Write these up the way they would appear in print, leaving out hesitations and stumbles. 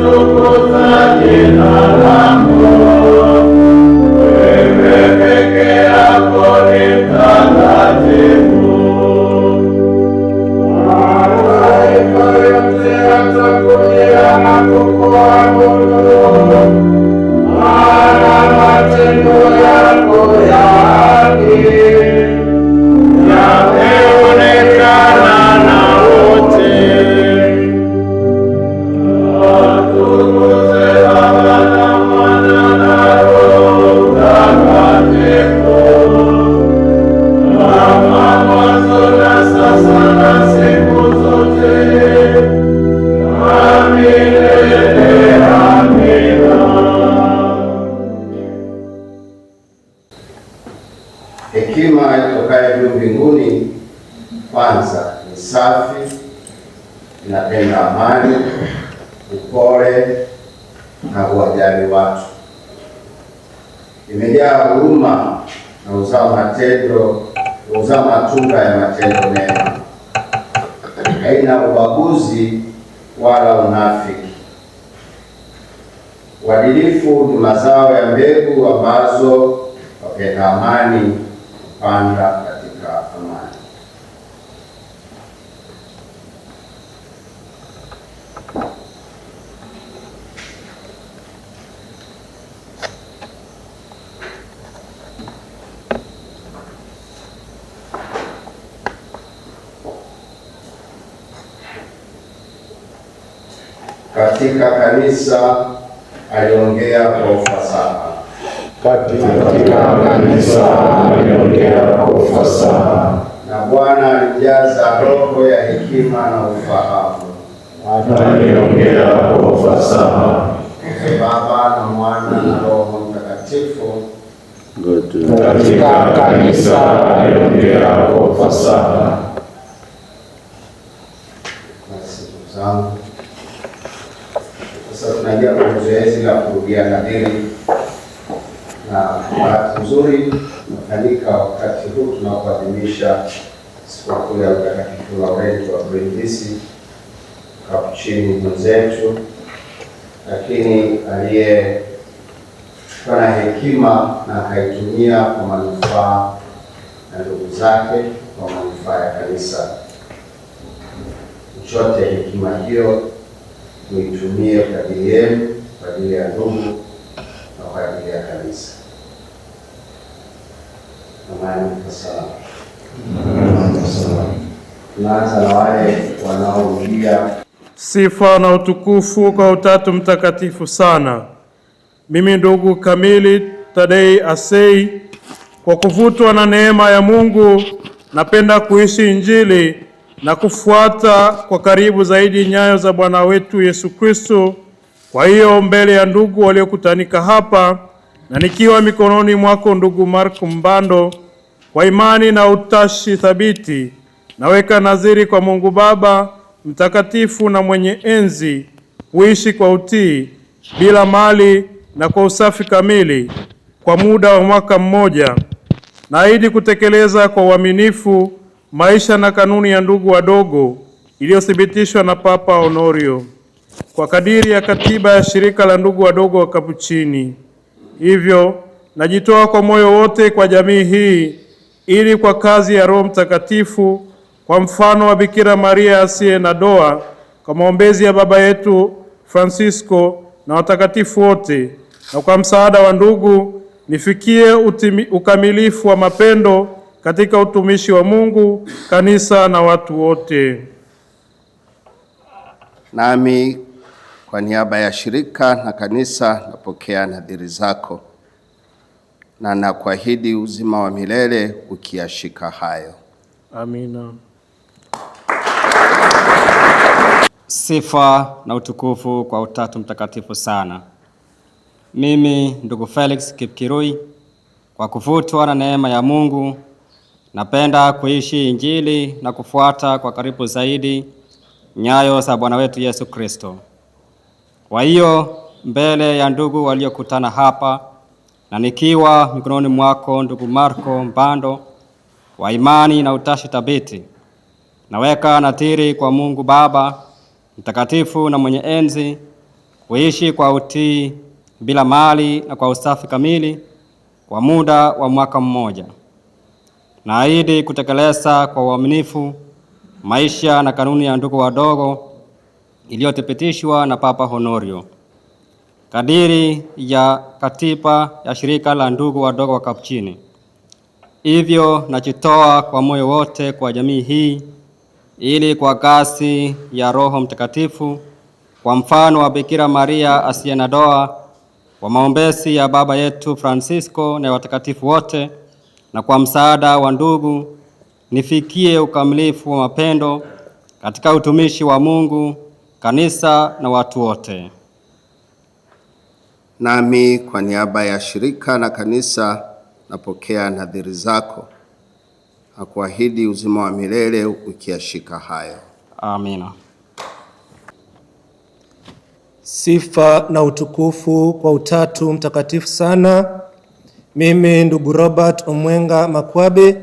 Tukuza jina lako, wewe peke yako ni mtakatifu. Malaika yote yatakujia na kukuabudu, maana matendo yako ya haki yameonekana na wote. Hekima itokayo juu mbinguni kwanza ni safi, inapenda amani, upole na huwajali watu, imejaa huruma na huzaa matunda ya matendo mema, haina ubaguzi wala unafiki. Uadilifu ni mazao ya mbegu ambazo wapenda amani hupanda katika amani. Katika kanisa aliongea kwa ufasaha. Katika kanisa aliongea kwa ufasaha. Na Bwana alijaza roho ya hekima na ufahamu. Aliongea kwa ufasaha. Baba na Mwana na Roho Mtakatifu. Katika kanisa aliongea kwa ufasaha. Basi ndugu zangu, sasa tunaingia kwenye zoezi la kurudia nadhiri, na bahati nzuri nafanyika wakati huu tunapoadhimisha sikukuu ya Mtakatifu Laurenti wa Brindisi, kapuchini mwenzetu, lakini aliyekuwa na hekima na akaitumia kwa manufaa na ndugu zake, kwa manufaa ya kanisa. Chote hekima hiyo tuitumie kwa ajili yenu, kwa ajili ya ndugu na kwa ajili ya kanisa. Amani kwa salama. Tunaanza na wale wanaorudia. Sifa na utukufu kwa Utatu Mtakatifu sana. Mimi ndugu Kamili Tadei Asei, kwa kuvutwa na neema ya Mungu, napenda kuishi Injili na kufuata kwa karibu zaidi nyayo za Bwana wetu Yesu Kristo. Kwa hiyo mbele ya ndugu waliokutanika hapa na nikiwa mikononi mwako ndugu Marko Mbando, kwa imani na utashi thabiti naweka nadhiri kwa Mungu Baba mtakatifu na mwenye enzi, kuishi kwa utii bila mali na kwa usafi kamili kwa muda wa mwaka mmoja. Naahidi kutekeleza kwa uaminifu maisha na kanuni ya ndugu wadogo iliyothibitishwa na Papa Honorio kwa kadiri ya katiba ya shirika la ndugu wadogo wa Kapuchini. Hivyo najitoa kwa moyo wote kwa jamii hii, ili kwa kazi ya Roho Mtakatifu, kwa mfano wa Bikira Maria asiye na doa, kwa maombezi ya baba yetu Francisco na watakatifu wote, na kwa msaada wa ndugu, nifikie ukamilifu wa mapendo katika utumishi wa Mungu, kanisa na watu wote. Nami kwa niaba ya shirika na kanisa napokea nadhiri zako, na nakuahidi uzima wa milele ukiyashika hayo. Amina. Sifa na utukufu kwa Utatu Mtakatifu sana. Mimi ndugu Felix Kipkirui, kwa kuvutwa na neema ya Mungu, napenda kuishi Injili na kufuata kwa karibu zaidi nyayo za Bwana wetu Yesu Kristo. Kwa hiyo mbele ya ndugu waliokutana hapa na nikiwa mikononi mwako ndugu Marko Mbando, wa imani na utashi thabiti, naweka nadhiri kwa Mungu Baba mtakatifu na mwenye enzi, kuishi kwa utii bila mali na kwa usafi kamili kwa muda wa mwaka mmoja. Naahidi kutekeleza kwa uaminifu maisha na kanuni ya ndugu wadogo iliyothibitishwa na Papa Honorio kadiri ya katiba ya shirika la ndugu wadogo wa Kapuchini. Hivyo najitoa kwa moyo wote kwa jamii hii, ili kwa kasi ya Roho Mtakatifu, kwa mfano wa Bikira Maria asiye na doa, kwa maombezi ya Baba yetu Francisco na watakatifu wote, na kwa msaada wa ndugu, nifikie ukamilifu wa mapendo katika utumishi wa Mungu, kanisa na watu wote. Nami kwa niaba ya shirika na kanisa napokea nadhiri zako na kuahidi uzima wa milele ukiyashika hayo. Amina. Sifa na utukufu kwa Utatu Mtakatifu sana. Mimi ndugu Robert Omwenga Makwabe,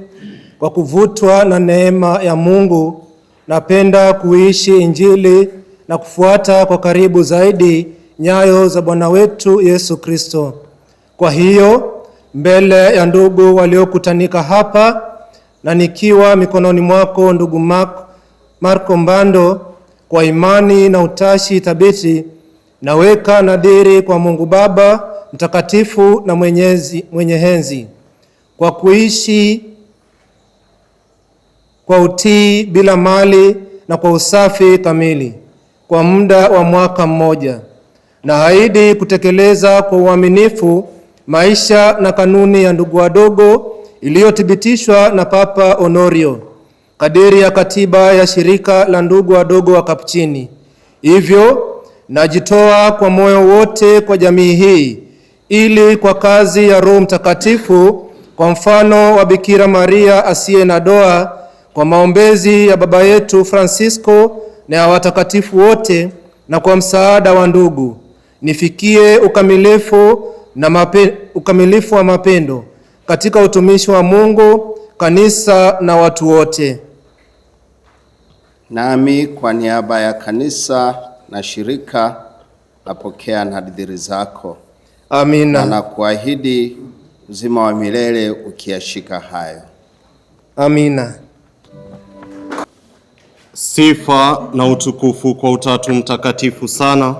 kwa kuvutwa na neema ya Mungu, napenda kuishi Injili na kufuata kwa karibu zaidi nyayo za Bwana wetu Yesu Kristo. Kwa hiyo, mbele ya ndugu waliokutanika hapa na nikiwa mikononi mwako ndugu Marco Mbando, kwa imani na utashi thabiti, naweka nadhiri kwa Mungu Baba mtakatifu na mwenye enzi, kwa kuishi kwa utii bila mali na kwa usafi kamili kwa muda wa mwaka mmoja. Naahidi kutekeleza kwa uaminifu maisha na kanuni ya ndugu wadogo iliyothibitishwa na Papa Honorio kadiri ya katiba ya shirika la ndugu wadogo wa Kapuchini. Hivyo najitoa kwa moyo wote kwa jamii hii, ili kwa kazi ya Roho Mtakatifu, kwa mfano wa Bikira Maria asiye na doa, kwa maombezi ya Baba yetu Francisco na ya watakatifu wote, na kwa msaada wa ndugu, nifikie ukamilifu wa mapendo katika utumishi wa Mungu, kanisa na watu wote. Nami kwa niaba ya kanisa na shirika napokea nadhiri zako. Amina. Na kuahidi uzima wa milele ukiyashika hayo. Amina. Sifa na utukufu kwa Utatu Mtakatifu sana.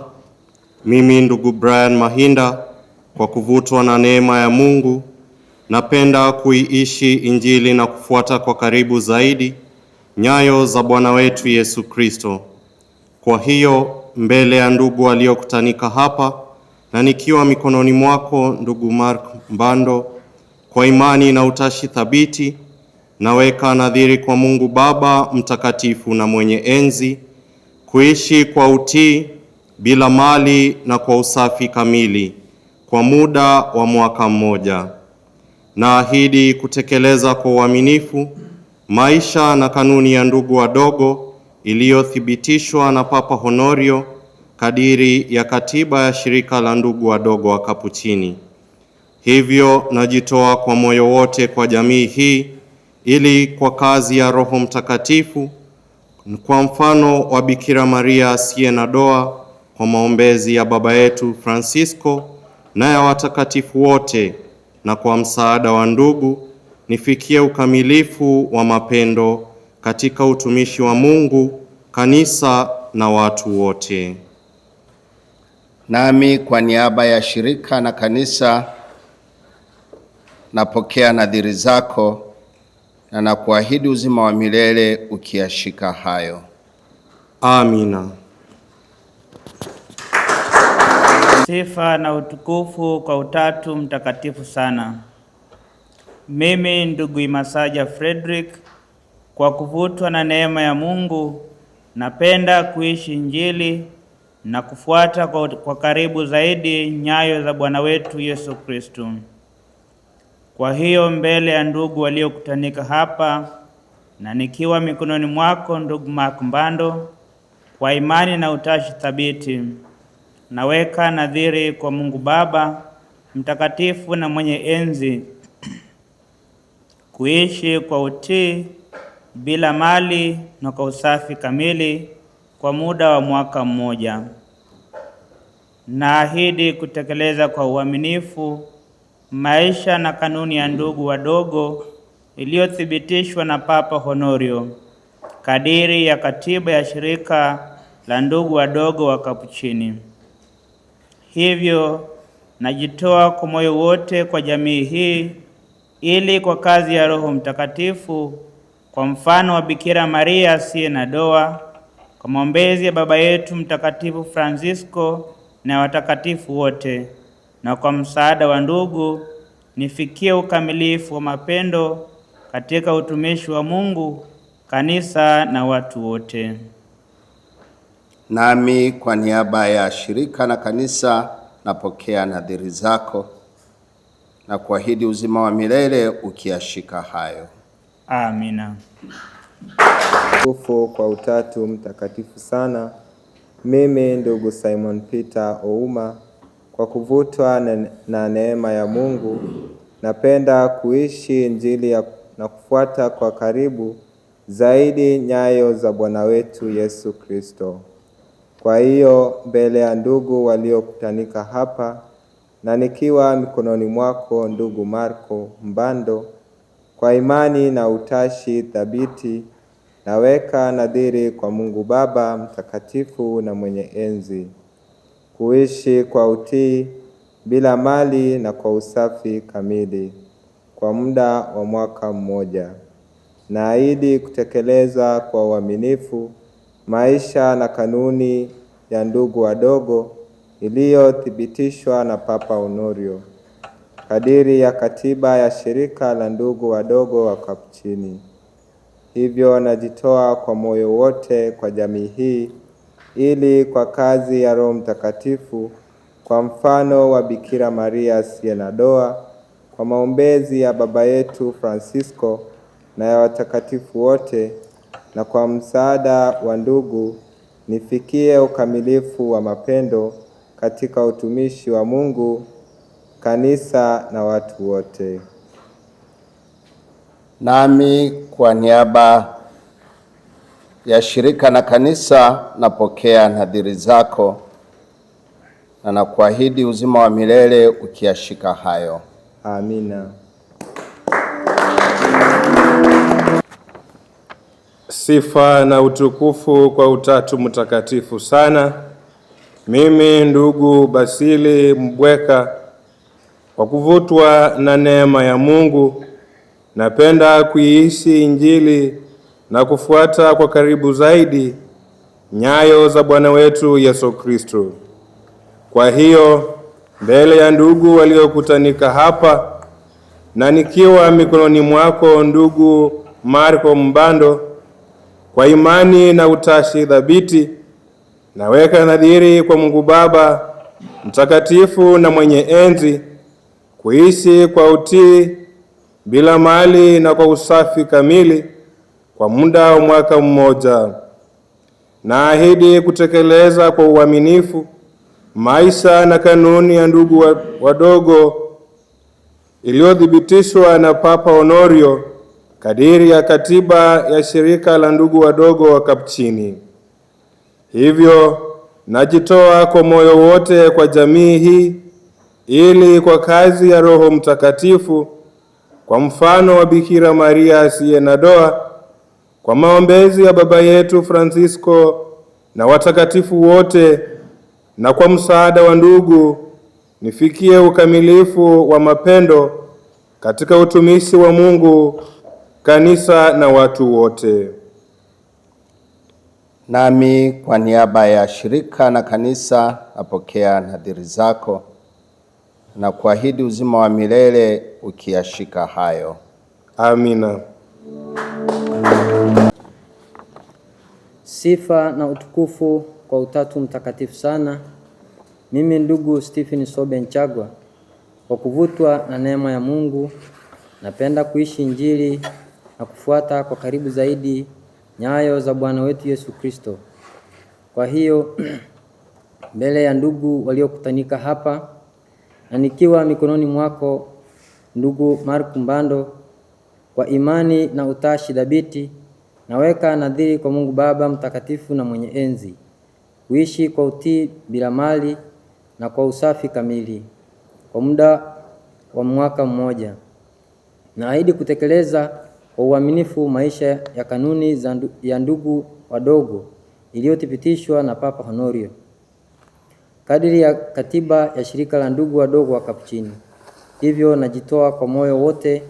Mimi ndugu Brian Mahinda, kwa kuvutwa na neema ya Mungu, napenda kuiishi Injili na kufuata kwa karibu zaidi nyayo za Bwana wetu Yesu Kristo. Kwa hiyo, mbele ya ndugu waliokutanika hapa na nikiwa mikononi mwako ndugu Mark Mbando, kwa imani na utashi thabiti, naweka nadhiri kwa Mungu Baba mtakatifu na mwenye enzi, kuishi kwa utii bila mali na kwa usafi kamili kwa muda wa mwaka mmoja. Naahidi kutekeleza kwa uaminifu maisha na kanuni ya ndugu wadogo iliyothibitishwa na Papa Honorio kadiri ya katiba ya shirika la ndugu wadogo wa Kapuchini. Hivyo najitoa kwa moyo wote kwa jamii hii, ili kwa kazi ya Roho Mtakatifu, kwa mfano wa Bikira Maria asiye na doa, kwa maombezi ya Baba yetu Francisco na ya watakatifu wote, na kwa msaada wa ndugu, nifikie ukamilifu wa mapendo katika utumishi wa Mungu, kanisa na watu wote. Nami kwa niaba ya shirika na kanisa napokea nadhiri zako na nakuahidi uzima wa milele ukiyashika hayo. Amina. Sifa na utukufu kwa Utatu Mtakatifu sana. Mimi ndugu Imasaja Frederick, kwa kuvutwa na neema ya Mungu, napenda kuishi Injili na kufuata kwa karibu zaidi nyayo za Bwana wetu Yesu Kristo. Kwa hiyo, mbele ya ndugu waliokutanika hapa na nikiwa mikononi mwako ndugu Mark Mbando, kwa imani na utashi thabiti, naweka nadhiri kwa Mungu Baba mtakatifu na mwenye enzi, kuishi kwa utii bila mali na kwa usafi kamili kwa muda wa mwaka mmoja. Naahidi kutekeleza kwa uaminifu maisha na kanuni ya ndugu wadogo iliyothibitishwa na Papa Honorio kadiri ya katiba ya shirika la ndugu wadogo wa Kapuchini. Hivyo najitoa kwa moyo wote kwa jamii hii, ili kwa kazi ya Roho Mtakatifu, kwa mfano wa Bikira Maria asiye na doa, kwa maombezi ya Baba yetu Mtakatifu Francisco na watakatifu wote, na kwa msaada wa ndugu, nifikie ukamilifu wa mapendo katika utumishi wa Mungu, kanisa na watu wote. Nami kwa niaba ya shirika na kanisa napokea nadhiri zako na kuahidi uzima wa milele ukiyashika hayo. Amina. Utukufu kwa Utatu Mtakatifu sana. Mimi ndugu Simon Peter Ouma, kwa kuvutwa na neema ya Mungu, napenda kuishi Injili na kufuata kwa karibu zaidi nyayo za Bwana wetu Yesu Kristo. Kwa hiyo mbele ya ndugu waliokutanika hapa na nikiwa mikononi mwako ndugu Marko Mbando, kwa imani na utashi thabiti naweka nadhiri kwa Mungu Baba mtakatifu na mwenye enzi, kuishi kwa utii bila mali na kwa usafi kamili kwa muda wa mwaka mmoja. Naahidi kutekeleza kwa uaminifu maisha na kanuni ya ndugu wadogo iliyothibitishwa na Papa Honorio kadiri ya katiba ya shirika la ndugu wadogo wa Kapuchini. Hivyo najitoa kwa moyo wote kwa jamii hii, ili kwa kazi ya Roho Mtakatifu, kwa mfano wa Bikira Maria asiye na doa, kwa maombezi ya Baba yetu Francisco na ya watakatifu wote, na kwa msaada wa ndugu, nifikie ukamilifu wa mapendo katika utumishi wa Mungu, kanisa na watu wote. Nami kwa niaba ya shirika na kanisa napokea nadhiri zako na nakuahidi uzima wa milele ukiyashika hayo. Amina. Sifa na utukufu kwa Utatu Mtakatifu sana. Mimi ndugu Basili Mbweka, kwa kuvutwa na neema ya Mungu, napenda kuiishi Injili na kufuata kwa karibu zaidi nyayo za Bwana wetu Yesu Kristo. Kwa hiyo mbele ya ndugu waliokutanika hapa na nikiwa mikononi mwako ndugu Marko Mbando, kwa imani na utashi thabiti naweka nadhiri kwa Mungu Baba mtakatifu na mwenye enzi, kuishi kwa utii bila mali na kwa usafi kamili kwa muda wa mwaka mmoja. Naahidi kutekeleza kwa uaminifu maisha na kanuni ya ndugu wadogo iliyothibitishwa na Papa Honorio kadiri ya katiba ya shirika la ndugu wadogo wa Kapuchini. Hivyo najitoa kwa moyo wote kwa jamii hii, ili kwa kazi ya Roho Mtakatifu, kwa mfano wa Bikira Maria asiye na doa, kwa maombezi ya Baba yetu Francisco na watakatifu wote, na kwa msaada wa ndugu, nifikie ukamilifu wa mapendo katika utumishi wa Mungu, kanisa na watu wote. Nami kwa niaba ya shirika na kanisa napokea nadhiri zako na kuahidi uzima wa milele ukiyashika hayo. Amina. Sifa na utukufu kwa Utatu Mtakatifu sana. Mimi ndugu Stephen Sobe Nchagwa, kwa kuvutwa na neema ya Mungu, napenda kuishi Injili na kufuata kwa karibu zaidi nyayo za Bwana wetu Yesu Kristo. Kwa hiyo mbele ya ndugu waliokutanika hapa na nikiwa mikononi mwako ndugu Marko Mbando, kwa imani na utashi thabiti Naweka nadhiri kwa Mungu Baba mtakatifu na mwenye enzi, kuishi kwa utii bila mali na kwa usafi kamili kwa muda wa mwaka mmoja. Naahidi kutekeleza kwa uaminifu maisha ya kanuni ya ndugu wadogo iliyothibitishwa na Papa Honorio kadiri ya katiba ya shirika la ndugu wadogo wa Kapuchini. Hivyo najitoa kwa moyo wote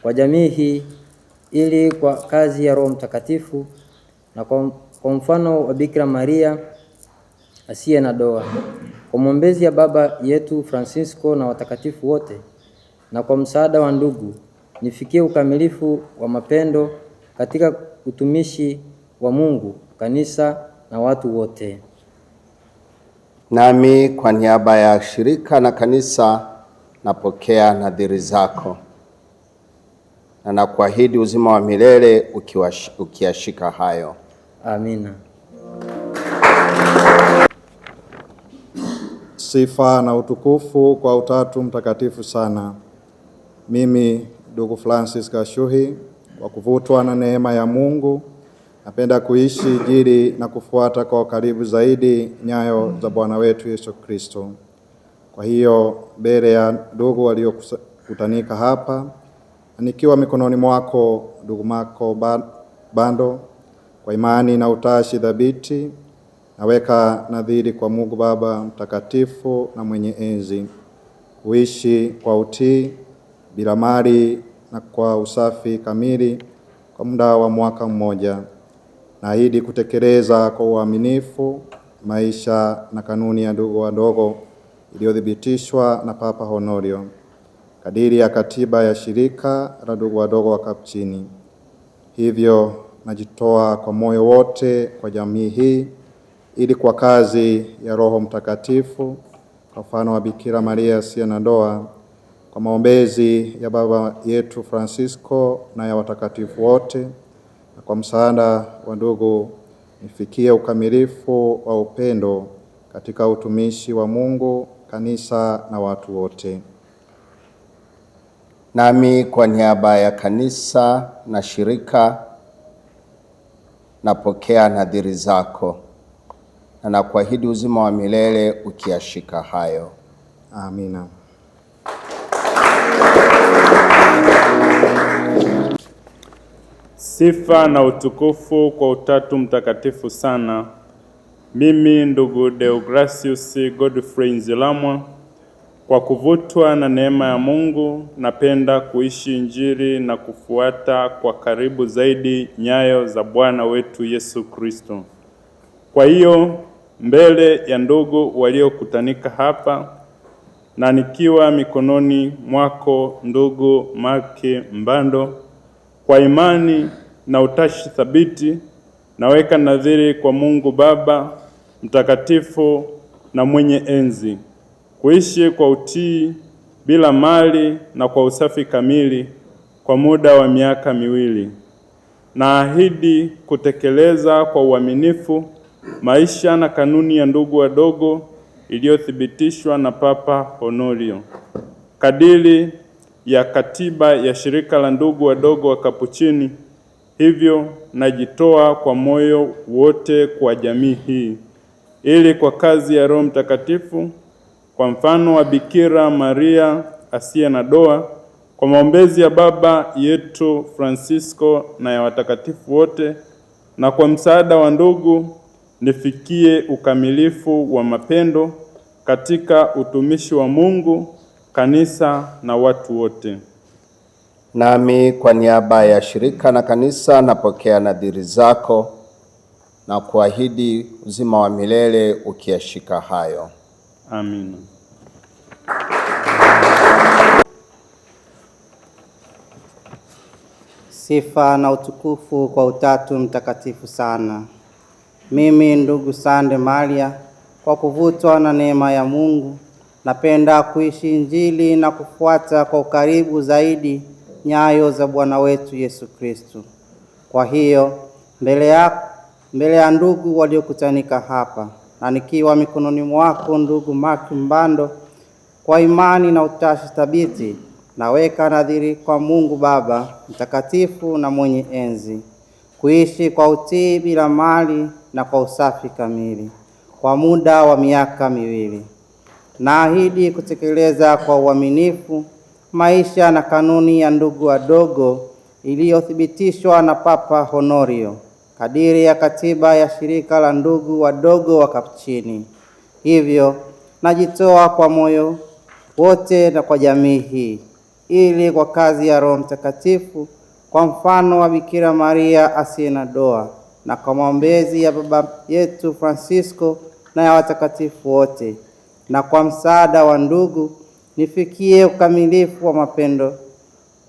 kwa jamii hii, ili kwa kazi ya Roho Mtakatifu na kwa mfano wa Bikira Maria asiye na doa, kwa maombezi ya baba yetu Francisco na watakatifu wote, na kwa msaada wa ndugu, nifikie ukamilifu wa mapendo katika utumishi wa Mungu, kanisa na watu wote. Nami kwa niaba ya shirika na kanisa napokea nadhiri zako na nakuahidi uzima wa milele ukiyashika hayo. Amina. Sifa na utukufu kwa Utatu Mtakatifu sana. Mimi ndugu Francis Kashuhi, kwa kuvutwa na neema ya Mungu, napenda kuishi Injili na kufuata kwa karibu zaidi nyayo za Bwana wetu Yesu Kristo. Kwa hiyo mbele ya ndugu waliokutanika hapa, nikiwa mikononi mwako ndugu Marco Bando, kwa imani na utashi thabiti, naweka nadhiri kwa Mungu Baba mtakatifu na mwenye enzi, kuishi kwa utii bila mali na kwa usafi kamili kwa muda wa mwaka mmoja. Naahidi kutekeleza kwa uaminifu maisha na kanuni ya ndugu wadogo iliyothibitishwa na Papa Honorio kadiri ya katiba ya shirika la ndugu wadogo wa Kapuchini. Hivyo najitoa kwa moyo wote kwa jamii hii, ili kwa kazi ya Roho Mtakatifu, kwa mfano wa Bikira Maria asiye na doa, kwa maombezi ya baba yetu Francisco na ya watakatifu wote, na kwa msaada wa ndugu, nifikie ukamilifu wa upendo katika utumishi wa Mungu, kanisa na watu wote. Nami kwa niaba ya kanisa na shirika napokea nadhiri zako na nakuahidi uzima wa milele ukiyashika hayo. Amina. Sifa na utukufu kwa Utatu Mtakatifu sana. Mimi ndugu Deogracius Godfrey Nzilamwa, kwa kuvutwa na neema ya Mungu, napenda kuishi Injili na kufuata kwa karibu zaidi nyayo za Bwana wetu Yesu Kristo. Kwa hiyo mbele ya ndugu waliokutanika hapa, na nikiwa mikononi mwako ndugu Marco Mbando, kwa imani na utashi thabiti, naweka nadhiri kwa Mungu Baba mtakatifu na mwenye enzi, kuishi kwa utii bila mali na kwa usafi kamili kwa muda wa miaka miwili. Naahidi kutekeleza kwa uaminifu maisha na kanuni ya ndugu wadogo iliyothibitishwa na Papa Honorio kadiri ya katiba ya shirika la ndugu wadogo wa Kapuchini. Hivyo najitoa kwa moyo wote kwa jamii hii, ili kwa kazi ya Roho Mtakatifu, kwa mfano wa Bikira Maria asiye na doa, kwa maombezi ya baba yetu Francisco na ya watakatifu wote, na kwa msaada wa ndugu, nifikie ukamilifu wa mapendo katika utumishi wa Mungu, kanisa na watu wote. Nami kwa niaba ya shirika na kanisa napokea nadhiri zako na kuahidi uzima wa milele ukiyashika hayo. Amina. Sifa na utukufu kwa Utatu Mtakatifu sana. Mimi ndugu Sande Maria, kwa kuvutwa na neema ya Mungu, napenda kuishi Injili na kufuata kwa ukaribu zaidi nyayo za Bwana wetu Yesu Kristo. Kwa hiyo mbele ya ndugu waliokutanika hapa, na nikiwa mikononi mwako ndugu Marco Mbando, kwa imani na utashi thabiti, naweka nadhiri kwa Mungu Baba mtakatifu na mwenye enzi, kuishi kwa utii bila mali na kwa usafi kamili kwa muda wa miaka 2. Naahidi kutekeleza kwa uaminifu maisha na kanuni ya ndugu wadogo iliyothibitishwa na Papa Honorio kadiri ya katiba ya shirika la ndugu wadogo wa Kapuchini. Hivyo najitoa kwa moyo wote na kwa jamii hii, ili kwa kazi ya Roho Mtakatifu, kwa mfano wa Bikira Maria asiye na doa, na kwa maombezi ya baba yetu Francisco na ya watakatifu wote, na kwa msaada wa ndugu, nifikie ukamilifu wa mapendo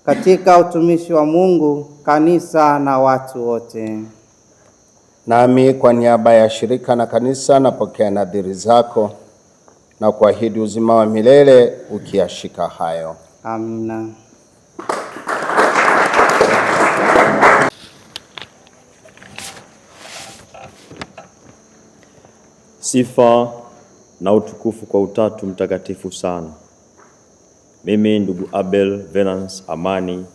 katika utumishi wa Mungu, kanisa na watu wote. Nami kwa niaba ya shirika na kanisa napokea nadhiri zako na kuahidi uzima wa milele ukiyashika hayo. Amina. Sifa na utukufu kwa Utatu Mtakatifu sana. Mimi ndugu Abel Venance Amani,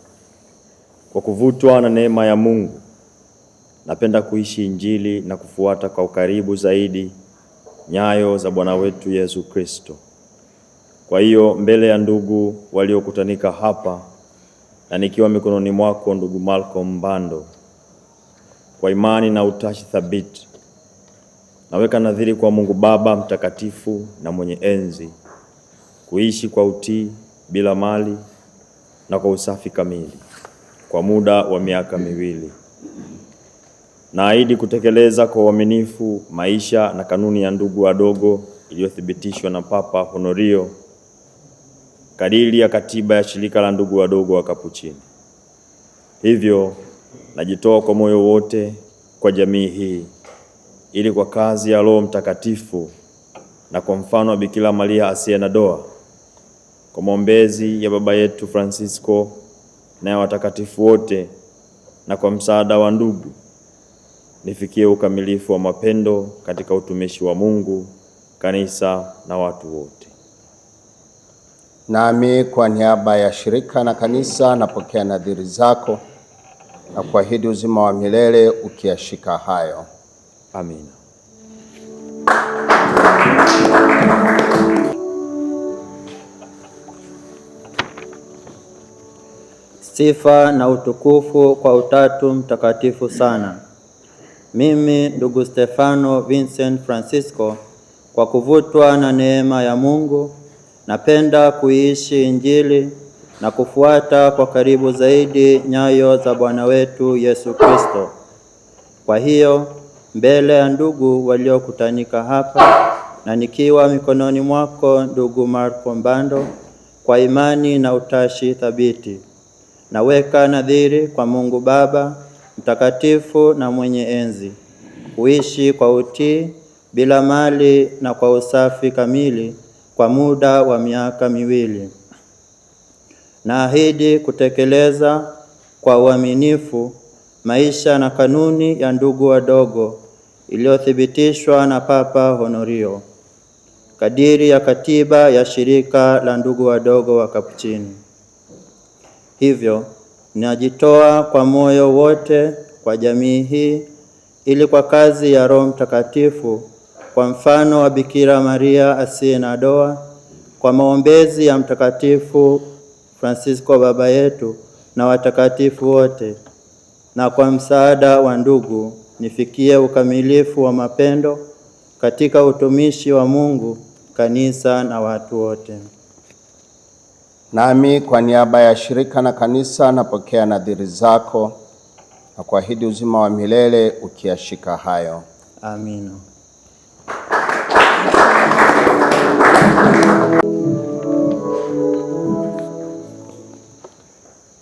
kwa kuvutwa na neema ya Mungu, napenda kuishi Injili na kufuata kwa ukaribu zaidi nyayo za Bwana wetu Yesu Kristo. Kwa hiyo mbele ya ndugu waliokutanika hapa na nikiwa mikononi mwako ndugu Malcolm Mbando, kwa imani na utashi thabiti, naweka nadhiri kwa Mungu Baba mtakatifu na mwenye enzi, kuishi kwa utii bila mali na kwa usafi kamili kwa muda wa miaka 2. Naahidi kutekeleza kwa uaminifu maisha na kanuni ya ndugu wadogo iliyothibitishwa na Papa Honorio kadiri ya katiba ya shirika la ndugu wadogo wa Kapuchini. Hivyo najitoa kwa moyo wote kwa jamii hii, ili kwa kazi ya Roho Mtakatifu na kwa mfano wa Bikira Maria asiye na doa, kwa maombezi ya baba yetu Francisco na ya watakatifu wote, na kwa msaada wa ndugu, nifikie ukamilifu wa mapendo katika utumishi wa Mungu, kanisa na watu wote. Nami kwa niaba ya shirika na kanisa napokea nadhiri zako na kuahidi uzima wa milele ukiyashika hayo. Amina. Sifa na utukufu kwa Utatu Mtakatifu sana. Mimi ndugu Stefano Vincent Francisco, kwa kuvutwa na neema ya Mungu, napenda kuishi Injili na kufuata kwa karibu zaidi nyayo za Bwana wetu Yesu Kristo. Kwa hiyo mbele ya ndugu waliokutanika hapa na nikiwa mikononi mwako ndugu Marco Mbando, kwa imani na utashi thabiti, naweka nadhiri kwa Mungu Baba mtakatifu na mwenye enzi, kuishi kwa utii bila mali na kwa usafi kamili kwa muda wa miaka 2. Naahidi kutekeleza kwa uaminifu maisha na kanuni ya ndugu wadogo iliyothibitishwa na Papa Honorio kadiri ya katiba ya shirika la ndugu wadogo wa Kapuchini. Hivyo najitoa kwa moyo wote kwa jamii hii, ili kwa kazi ya Roho Mtakatifu, kwa mfano wa Bikira Maria asiye na doa, kwa maombezi ya Mtakatifu Francisco baba yetu na watakatifu wote, na kwa msaada wa ndugu, nifikie ukamilifu wa mapendo katika utumishi wa Mungu, kanisa na watu wote. Nami kwa niaba ya shirika na kanisa napokea nadhiri zako na kuahidi uzima wa milele ukiyashika hayo. Amina.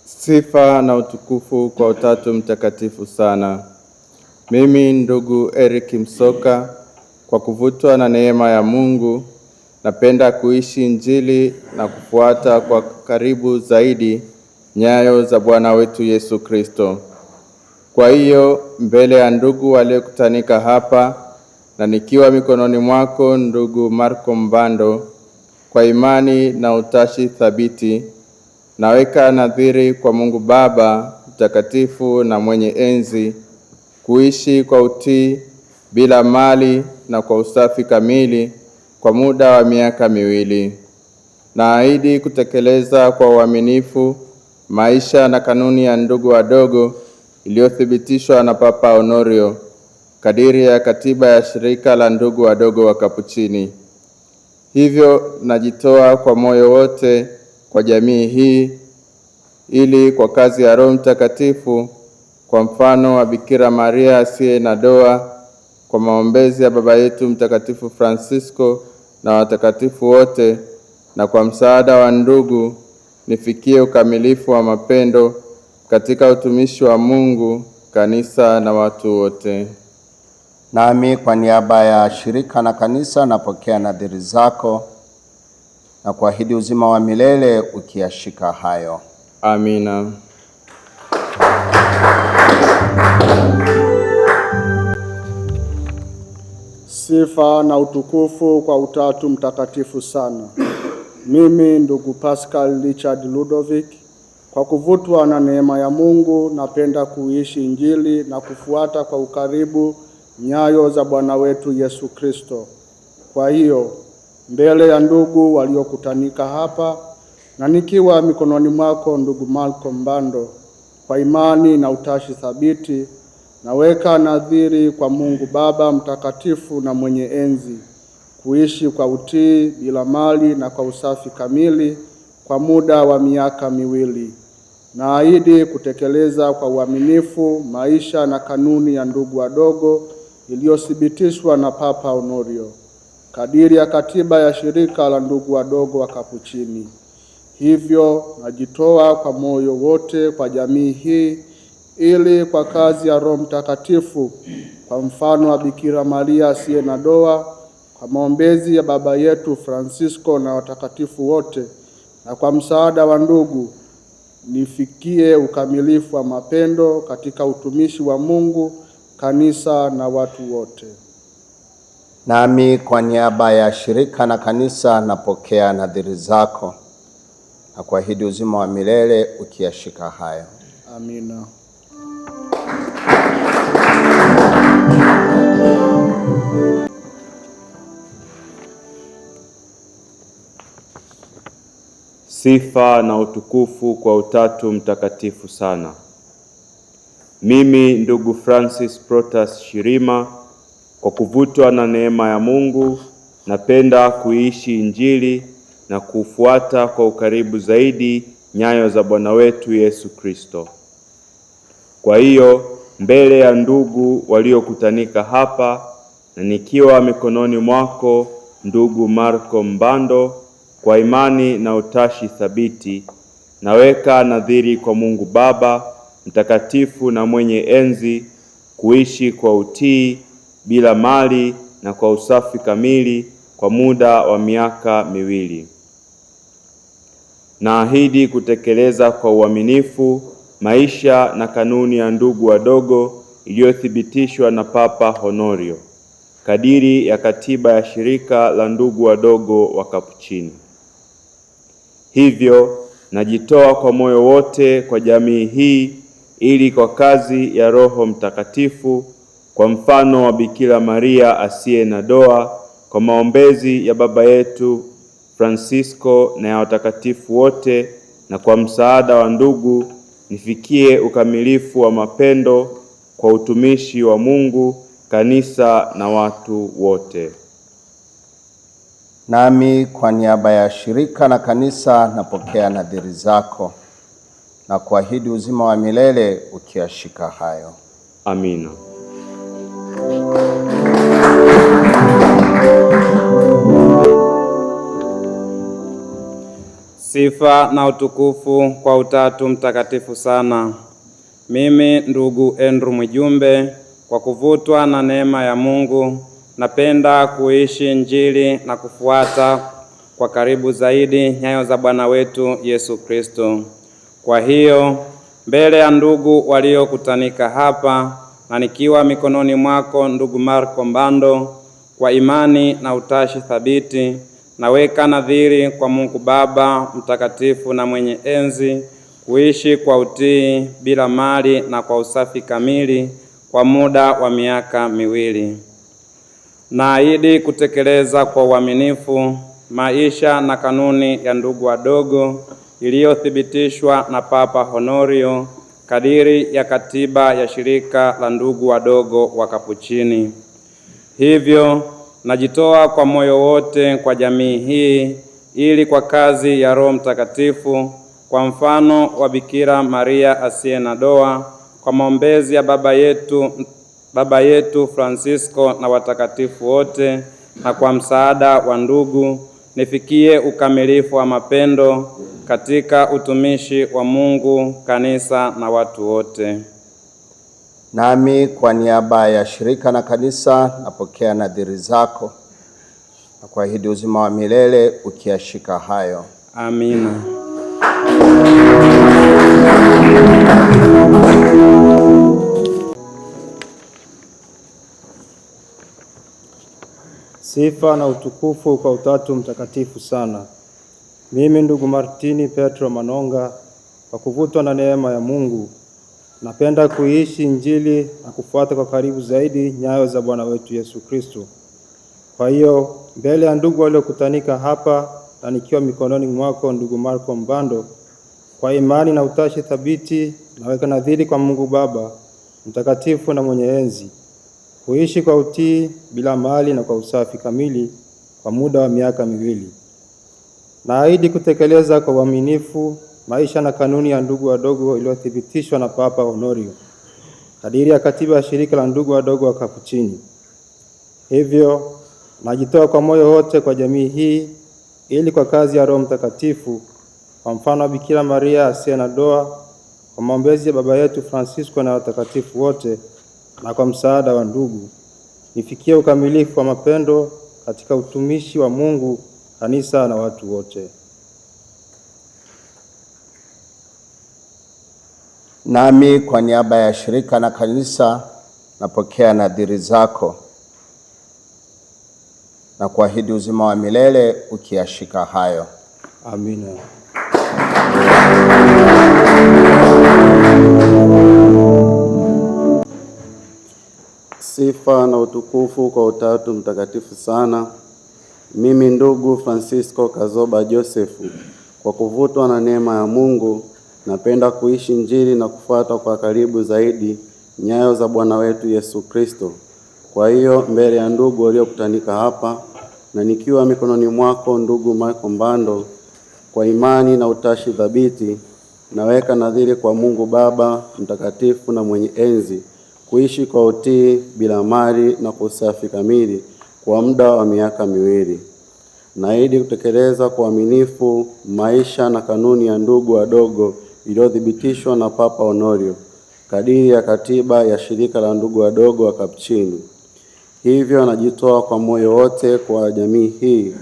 Sifa na utukufu kwa Utatu Mtakatifu sana. Mimi ndugu Eric Msoka, kwa kuvutwa na neema ya Mungu, napenda kuishi Injili na kufuata kwa karibu zaidi nyayo za Bwana wetu Yesu Kristo. Kwa hiyo mbele ya ndugu waliokutanika hapa na nikiwa mikononi mwako ndugu Marco Mbando, kwa imani na utashi thabiti, naweka nadhiri kwa Mungu Baba mtakatifu na mwenye enzi, kuishi kwa utii bila mali na kwa usafi kamili kwa muda wa miaka 2. Naahidi kutekeleza kwa uaminifu maisha na kanuni ya ndugu wadogo iliyothibitishwa na Papa Honorio kadiri ya katiba ya shirika la ndugu wadogo wa Kapuchini. Hivyo najitoa kwa moyo wote kwa jamii hii ili kwa kazi ya Roho Mtakatifu, kwa mfano wa Bikira Maria asiye na doa, kwa maombezi ya Baba yetu Mtakatifu Francisco na watakatifu wote, na kwa msaada wa ndugu, nifikie ukamilifu wa mapendo katika utumishi wa Mungu, kanisa na watu wote. Nami kwa niaba ya shirika na kanisa napokea nadhiri zako na kuahidi uzima wa milele ukiyashika hayo. Amina. Sifa na utukufu kwa Utatu Mtakatifu sana. Mimi ndugu Pascal Richard Ludovic, kwa kuvutwa na neema ya Mungu, napenda kuishi Injili na kufuata kwa ukaribu nyayo za Bwana wetu Yesu Kristo. Kwa hiyo, mbele ya ndugu waliokutanika hapa na nikiwa mikononi mwako ndugu Malcolm Mbando, kwa imani na utashi thabiti, naweka nadhiri kwa Mungu Baba mtakatifu na mwenye enzi, kuishi kwa utii bila mali na kwa usafi kamili kwa muda wa miaka 2. Naahidi kutekeleza kwa uaminifu maisha na kanuni ya ndugu wadogo iliyothibitishwa na Papa Honorio kadiri ya katiba ya shirika la ndugu wadogo wa Kapuchini. Hivyo najitoa kwa moyo wote kwa jamii hii ili kwa kazi ya Roho Mtakatifu, kwa mfano wa Bikira Maria asiye na doa, kwa maombezi ya Baba yetu Francisco na watakatifu wote, na kwa msaada wa ndugu, nifikie ukamilifu wa mapendo katika utumishi wa Mungu, kanisa na watu wote. Nami kwa niaba ya shirika na kanisa napokea nadhiri zako na kuahidi uzima wa milele ukiyashika hayo. Amina. Sifa na utukufu kwa Utatu Mtakatifu sana. Mimi ndugu Francis Protas Shirima, kwa kuvutwa na neema ya Mungu, napenda kuishi Injili na kufuata kwa ukaribu zaidi nyayo za Bwana wetu Yesu Kristo. Kwa hiyo, mbele ya ndugu waliokutanika hapa na nikiwa mikononi mwako ndugu Marco Mbando, kwa imani na utashi thabiti, naweka nadhiri kwa Mungu Baba mtakatifu na mwenye enzi, kuishi kwa utii bila mali na kwa usafi kamili kwa muda wa miaka 2. Naahidi kutekeleza kwa uaminifu maisha na kanuni ya ndugu wadogo iliyothibitishwa na Papa Honorio kadiri ya katiba ya shirika la ndugu wadogo wa Kapuchini. Hivyo najitoa kwa moyo wote kwa jamii hii ili kwa kazi ya Roho Mtakatifu, kwa mfano wa Bikira Maria asiye na doa, kwa maombezi ya Baba yetu Francisco na ya watakatifu wote, na kwa msaada wa ndugu, nifikie ukamilifu wa mapendo kwa utumishi wa Mungu, kanisa na watu wote. Nami kwa niaba ya shirika na kanisa napokea nadhiri zako na kuahidi uzima wa milele ukiyashika hayo. Amina. Sifa na utukufu kwa Utatu Mtakatifu sana. Mimi ndugu Andrew Mwijumbe, kwa kuvutwa na neema ya Mungu, napenda kuishi Injili na kufuata kwa karibu zaidi nyayo za Bwana wetu Yesu Kristo. Kwa hiyo, mbele ya ndugu waliokutanika hapa na nikiwa mikononi mwako ndugu Marco Mbando, kwa imani na utashi thabiti, naweka nadhiri kwa Mungu Baba mtakatifu na mwenye enzi, kuishi kwa utii bila mali na kwa usafi kamili kwa muda wa miaka miwili. Naahidi kutekeleza kwa uaminifu maisha na kanuni ya ndugu wadogo iliyothibitishwa na Papa Honorio kadiri ya katiba ya shirika la ndugu wadogo wa Kapuchini. Hivyo najitoa kwa moyo wote kwa jamii hii ili kwa kazi ya Roho Mtakatifu, kwa mfano wa Bikira Maria asiye na doa, kwa maombezi ya baba yetu Francisco na watakatifu wote, na kwa msaada wa ndugu, nifikie ukamilifu wa mapendo katika utumishi wa Mungu, kanisa na watu wote. Nami kwa niaba ya shirika na kanisa napokea nadhiri zako na kuahidi uzima wa milele ukiyashika hayo. Amina. Sifa na utukufu kwa Utatu Mtakatifu sana. Mimi ndugu Martini Petro Manonga, kwa kuvutwa na neema ya Mungu, napenda kuishi Injili na kufuata kwa karibu zaidi nyayo za Bwana wetu Yesu Kristo. Kwa hiyo mbele ya ndugu waliokutanika hapa na nikiwa mikononi mwako ndugu Marco Mbando, kwa imani na utashi thabiti naweka nadhiri kwa Mungu Baba mtakatifu na mwenye enzi, kuishi kwa utii bila mali na kwa usafi kamili kwa muda wa miaka miwili. Naahidi kutekeleza kwa uaminifu maisha na kanuni ya ndugu wadogo iliyothibitishwa na Papa Honorio kadiri ya katiba ya shirika la ndugu wadogo wa Kapuchini. Hivyo najitoa kwa moyo wote kwa jamii hii ili kwa kazi ya Roho Mtakatifu, kwa mfano wa Bikira Maria asiye na doa, kwa maombezi ya baba yetu Francisco na watakatifu wote, na kwa msaada wa ndugu, nifikie ukamilifu wa mapendo katika utumishi wa Mungu, kanisa na watu wote. Nami kwa niaba ya shirika na kanisa napokea nadhiri zako na kuahidi uzima wa milele ukiyashika hayo. Amina. Sifa na utukufu kwa Utatu Mtakatifu sana. Mimi ndugu Francisco Kazoba Josefu, kwa kuvutwa na neema ya Mungu, napenda kuishi Injili na kufuata kwa karibu zaidi nyayo za Bwana wetu Yesu Kristo. Kwa hiyo mbele ya ndugu waliokutanika hapa na nikiwa mikononi mwako ndugu Marco Mbando, kwa imani na utashi thabiti naweka nadhiri kwa Mungu Baba mtakatifu na mwenye enzi, kuishi kwa utii bila mali na kwa usafi kamili kwa muda wa miaka miwili. Naahidi kutekeleza kwa uaminifu maisha na kanuni ya ndugu wadogo iliyothibitishwa na Papa Honorio kadiri ya katiba ya shirika la ndugu wadogo wa Kapuchini. Hivyo najitoa kwa moyo wote kwa jamii hii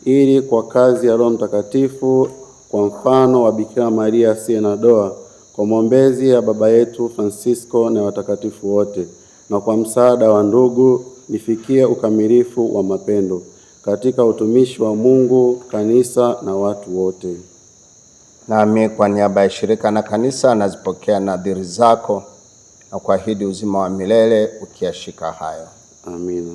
ili kwa kazi ya Roho Mtakatifu, kwa mfano wa Bikira Maria asiye na doa, kwa maombezi ya baba yetu Francisco na watakatifu wote, na kwa msaada wa ndugu, nifikie ukamilifu wa mapendo katika utumishi wa Mungu, kanisa na watu wote. Nami kwa niaba ya shirika na kanisa nazipokea nadhiri zako na kuahidi uzima wa milele ukiyashika hayo. Amina.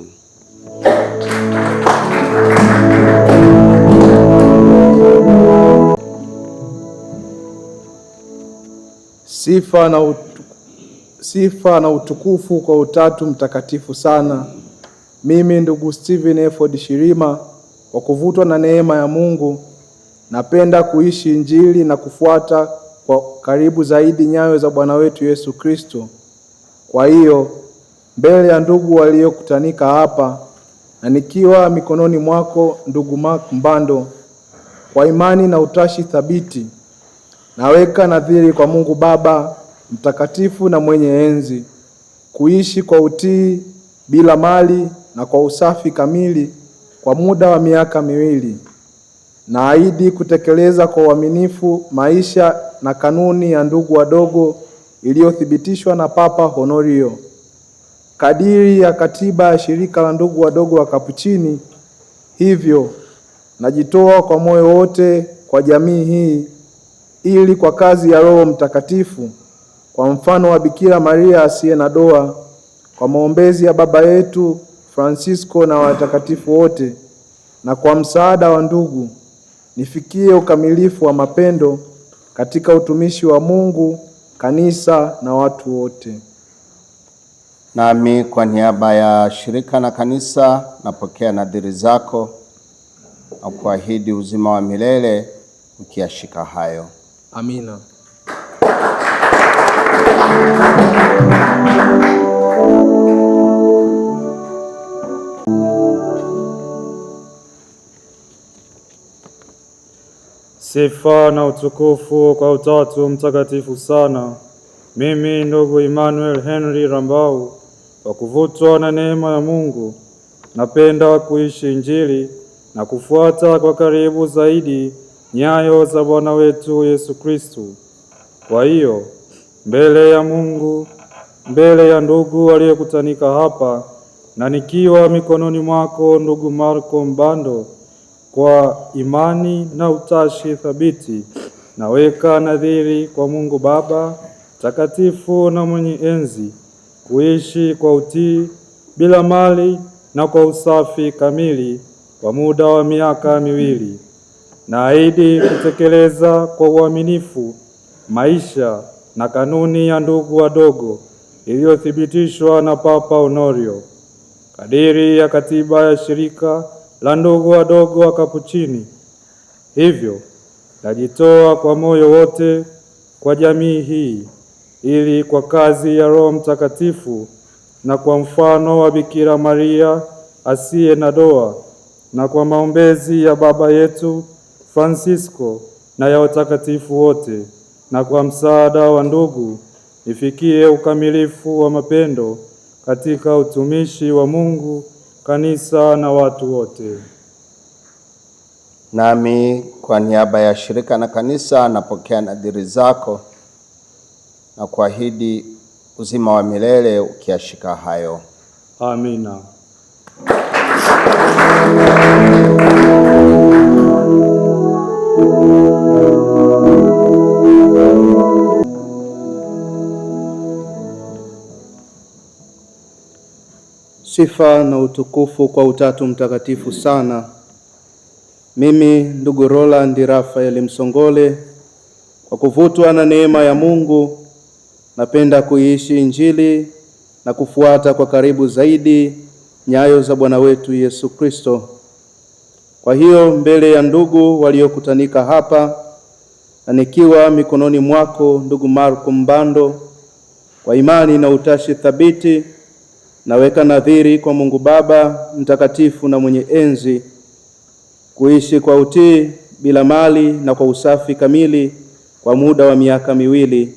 Sifa na utukufu kwa Utatu Mtakatifu sana. Mimi ndugu Steven Efford Shirima, kwa kuvutwa na neema ya Mungu, napenda kuishi Injili na kufuata kwa karibu zaidi nyayo za Bwana wetu Yesu Kristo. Kwa hiyo mbele ya ndugu waliokutanika hapa na nikiwa mikononi mwako ndugu Mark Mbando, kwa imani na utashi thabiti naweka nadhiri kwa Mungu Baba mtakatifu na mwenye enzi, kuishi kwa utii bila mali na kwa usafi kamili kwa muda wa miaka miwili. Naahidi kutekeleza kwa uaminifu maisha na kanuni ya ndugu wadogo iliyothibitishwa na Papa Honorio kadiri ya katiba ya shirika la ndugu wadogo wa Kapuchini. Hivyo najitoa kwa moyo wote kwa jamii hii ili kwa kazi ya Roho Mtakatifu, kwa mfano wa Bikira Maria asiye na doa, kwa maombezi ya baba yetu Francisco na watakatifu wote, na kwa msaada wa ndugu, nifikie ukamilifu wa mapendo katika utumishi wa Mungu, kanisa na watu wote. Nami kwa niaba ya shirika na kanisa napokea nadhiri zako na kuahidi uzima wa milele ukiyashika hayo. Amina. Sifa na utukufu kwa Utatu Mtakatifu sana. Mimi ndugu Emmanuel Henry Rambau, kwa kuvutwa na neema ya Mungu, napenda kuishi Injili na kufuata kwa karibu zaidi nyayo za Bwana wetu Yesu Kristo. Kwa hiyo, mbele ya Mungu, mbele ya ndugu waliokutanika hapa, na nikiwa mikononi mwako ndugu Marko Mbando, kwa imani na utashi thabiti, naweka nadhiri kwa Mungu Baba takatifu na mwenye enzi, kuishi kwa utii bila mali na kwa usafi kamili kwa muda wa miaka 2. Naahidi kutekeleza kwa uaminifu maisha na kanuni ya ndugu wadogo iliyothibitishwa na Papa Honorio, kadiri ya katiba ya shirika la ndugu wadogo wa Kapuchini. Hivyo najitoa kwa moyo wote kwa jamii hii, ili kwa kazi ya Roho Mtakatifu na kwa mfano wa Bikira Maria asiye na doa, na kwa maombezi ya baba yetu Francisco na ya watakatifu wote, na kwa msaada wa ndugu, nifikie ukamilifu wa mapendo katika utumishi wa Mungu, kanisa na watu wote. Nami kwa niaba ya shirika na kanisa napokea nadhiri zako na kuahidi uzima wa milele ukiyashika hayo. Amina. Sifa na utukufu kwa Utatu Mtakatifu sana. Mimi ndugu Roland Rafael Msongole, kwa kuvutwa na neema ya Mungu, napenda kuiishi Injili na kufuata kwa karibu zaidi nyayo za Bwana wetu Yesu Kristo. Kwa hiyo, mbele ya ndugu waliokutanika hapa, na nikiwa mikononi mwako ndugu Marko Mbando, kwa imani na utashi thabiti, naweka nadhiri kwa Mungu Baba mtakatifu na mwenye enzi, kuishi kwa utii bila mali na kwa usafi kamili kwa muda wa miaka 2.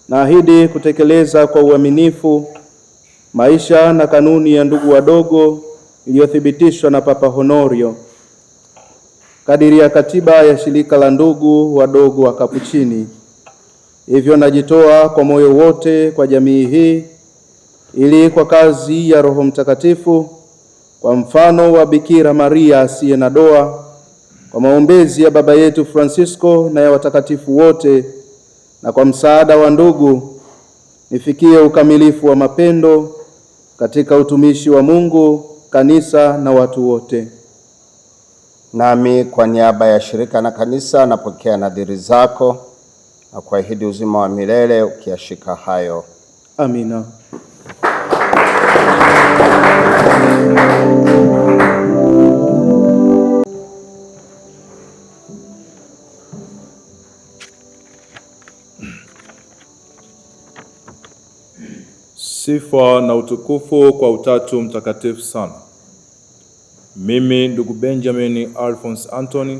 Naahidi kutekeleza kwa uaminifu maisha na kanuni ya ndugu wadogo iliyothibitishwa na Papa Honorio, kadiri ya katiba ya shirika la ndugu wadogo wa Kapuchini. Hivyo najitoa kwa moyo wote kwa jamii hii, ili kwa kazi ya Roho Mtakatifu, kwa mfano wa Bikira Maria asiye na doa, kwa maombezi ya baba yetu Francisco na ya watakatifu wote, na kwa msaada wa ndugu, nifikie ukamilifu wa mapendo katika utumishi wa Mungu, kanisa na watu wote. Nami kwa niaba ya shirika na kanisa napokea nadhiri zako na kuahidi uzima wa milele ukiyashika hayo. Amina. Sifa na utukufu kwa Utatu Mtakatifu sana. Mimi ndugu Benjamin Alphonse Anthony,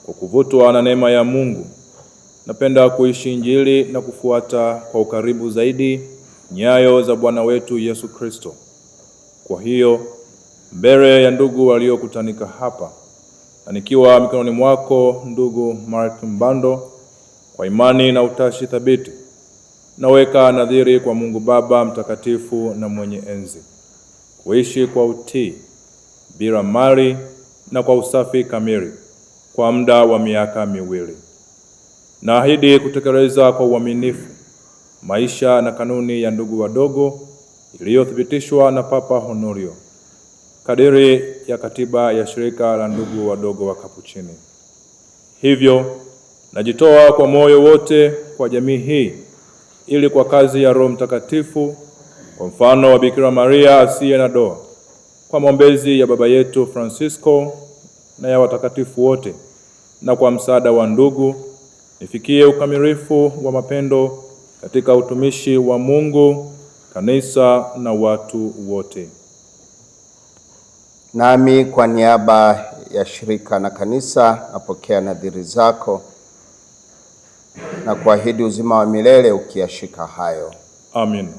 kwa kuvutwa na neema ya Mungu, napenda kuishi Injili na kufuata kwa ukaribu zaidi nyayo za Bwana wetu Yesu Kristo. Kwa hiyo, mbele ya ndugu waliokutanika hapa, na nikiwa mikononi mwako ndugu Mark Mbando, kwa imani na utashi thabiti, naweka nadhiri kwa Mungu Baba mtakatifu na mwenye enzi, kuishi kwa utii bila mali na kwa usafi kamili kwa muda wa miaka 2. Naahidi kutekeleza kwa uaminifu maisha na kanuni ya ndugu wadogo iliyothibitishwa na Papa Honorio kadiri ya katiba ya shirika la ndugu wadogo wa Kapuchini. Hivyo najitoa kwa moyo wote kwa jamii hii ili kwa kazi ya Roho Mtakatifu, kwa mfano wa Bikira Maria asiye na doa, kwa maombezi ya baba yetu Francisco na ya watakatifu wote, na kwa msaada wa ndugu, nifikie ukamilifu wa mapendo katika utumishi wa Mungu, kanisa na watu wote. Nami kwa niaba ya shirika na kanisa napokea nadhiri zako na kuahidi uzima wa milele ukiyashika hayo. Amin.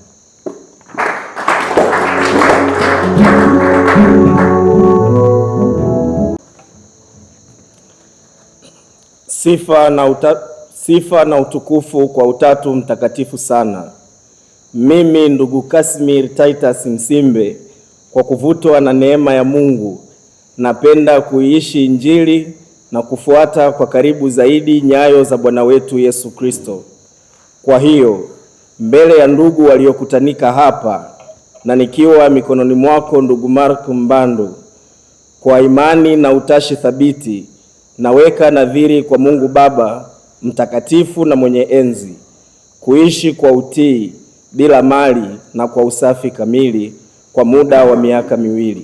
Sifa na utukufu kwa Utatu Mtakatifu sana. Mimi ndugu Casimir Titus Msimbe, kwa kuvutwa na neema ya Mungu, napenda kuiishi Injili na kufuata kwa karibu zaidi nyayo za Bwana wetu Yesu Kristo. Kwa hiyo, mbele ya ndugu waliokutanika hapa na nikiwa mikononi mwako ndugu Mark Mbando, kwa imani na utashi thabiti, naweka nadhiri kwa Mungu Baba mtakatifu na mwenye enzi, kuishi kwa utii bila mali na kwa usafi kamili kwa muda wa miaka 2.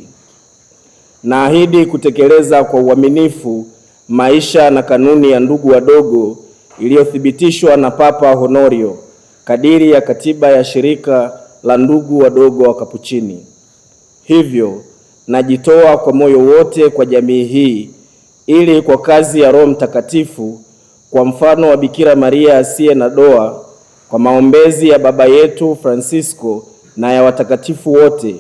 Naahidi kutekeleza kwa uaminifu maisha na kanuni ya ndugu wadogo iliyothibitishwa na Papa Honorio kadiri ya katiba ya shirika la ndugu wadogo wa Kapuchini. Hivyo najitoa kwa moyo wote kwa jamii hii ili kwa kazi ya Roho Mtakatifu, kwa mfano wa Bikira Maria asiye na doa, kwa maombezi ya baba yetu Francisco na ya watakatifu wote,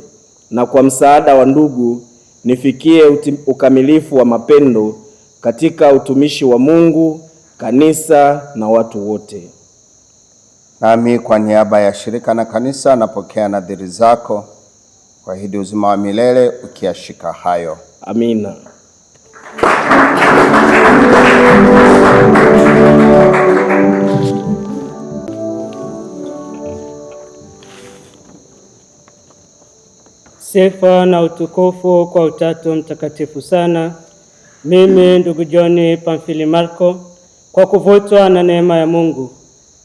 na kwa msaada wa ndugu, nifikie ukamilifu wa mapendo katika utumishi wa Mungu, kanisa na watu wote. Nami kwa niaba ya shirika na kanisa napokea nadhiri zako, kuahidi uzima wa milele ukiyashika hayo. Amina. Sifa na utukufu kwa Utatu Mtakatifu sana. Mimi ndugu John Pamphili Marco, kwa kuvutwa na neema ya Mungu,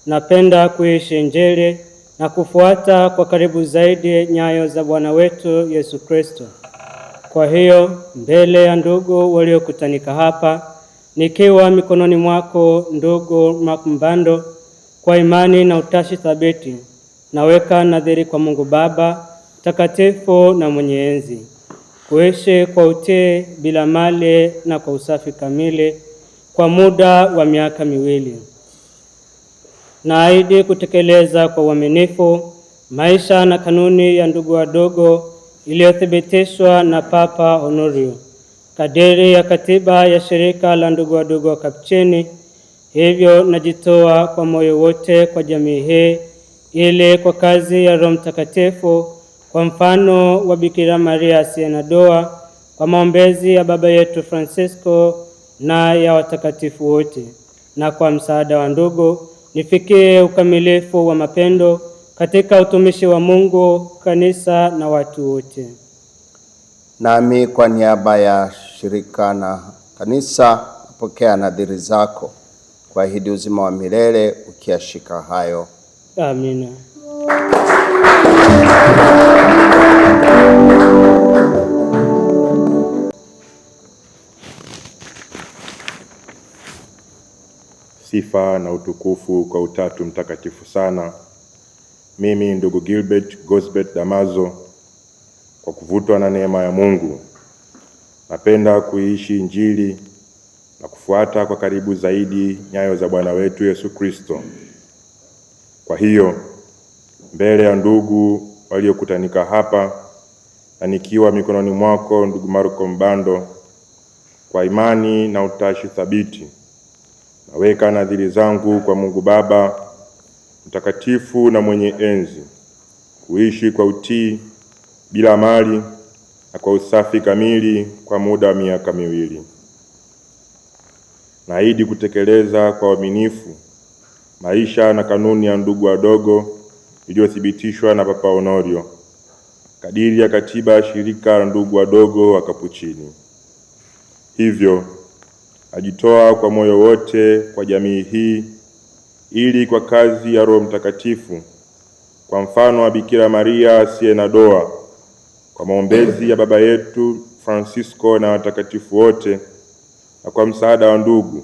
napenda kuishi Injili na kufuata kwa karibu zaidi nyayo za Bwana wetu Yesu Kristo. Kwa hiyo, mbele ya ndugu waliokutanika hapa, nikiwa mikononi mwako ndugu Mark Mbando, kwa imani na utashi thabiti, naweka nadhiri kwa Mungu Baba mtakatifu na mwenye enzi, kuishi kwa utii bila mali na kwa usafi kamili kwa muda wa miaka 2. Naahidi kutekeleza kwa uaminifu maisha na kanuni ya ndugu wadogo iliyothibitishwa na Papa Honorio kadiri ya katiba ya shirika la ndugu wadogo wa Kapuchini. Hivyo najitoa kwa moyo wote kwa jamii hii ili kwa kazi ya Roho Mtakatifu, kwa mfano wa Bikira Maria asiye na doa, kwa maombezi ya baba yetu Francisco na ya watakatifu wote, na kwa msaada wa ndugu, nifikie ukamilifu wa mapendo katika utumishi wa Mungu, kanisa na watu wote. Nami kwa niaba ya shirika na kanisa napokea nadhiri zako, kuahidi uzima wa milele ukiyashika hayo. Amina. Sifa na utukufu kwa Utatu Mtakatifu sana. Mimi ndugu Gilbert Gosbert Damazo, kwa kuvutwa na neema ya Mungu, napenda kuishi Injili na kufuata kwa karibu zaidi nyayo za Bwana wetu Yesu Kristo. Kwa hiyo, mbele ya ndugu waliokutanika hapa na nikiwa mikononi mwako ndugu Marko Mbando, kwa imani na utashi thabiti, naweka nadhiri zangu kwa Mungu Baba mtakatifu na mwenye enzi, kuishi kwa utii bila mali na kwa usafi kamili kwa muda wa miaka 2. Naahidi kutekeleza kwa uaminifu maisha na kanuni ya ndugu wadogo iliyothibitishwa na Papa Honorio kadiri ya katiba ya shirika la ndugu wadogo wa Kapuchini. Hivyo najitoa kwa moyo wote kwa jamii hii, ili kwa kazi ya Roho Mtakatifu, kwa mfano wa Bikira Maria asiye na doa, kwa maombezi ya baba yetu Francisco na watakatifu wote, na kwa msaada wa ndugu,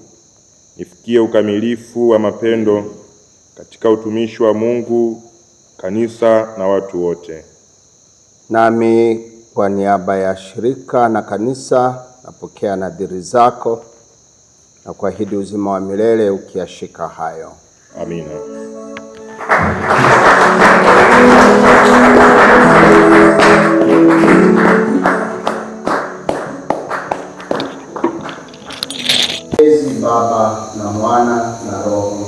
nifikie ukamilifu wa mapendo katika utumishi wa Mungu, kanisa na watu wote. Nami kwa niaba ya shirika na kanisa napokea nadhiri zako na kuahidi uzima wa milele ukiyashika hayo. Amina. Baba na Mwana na Roho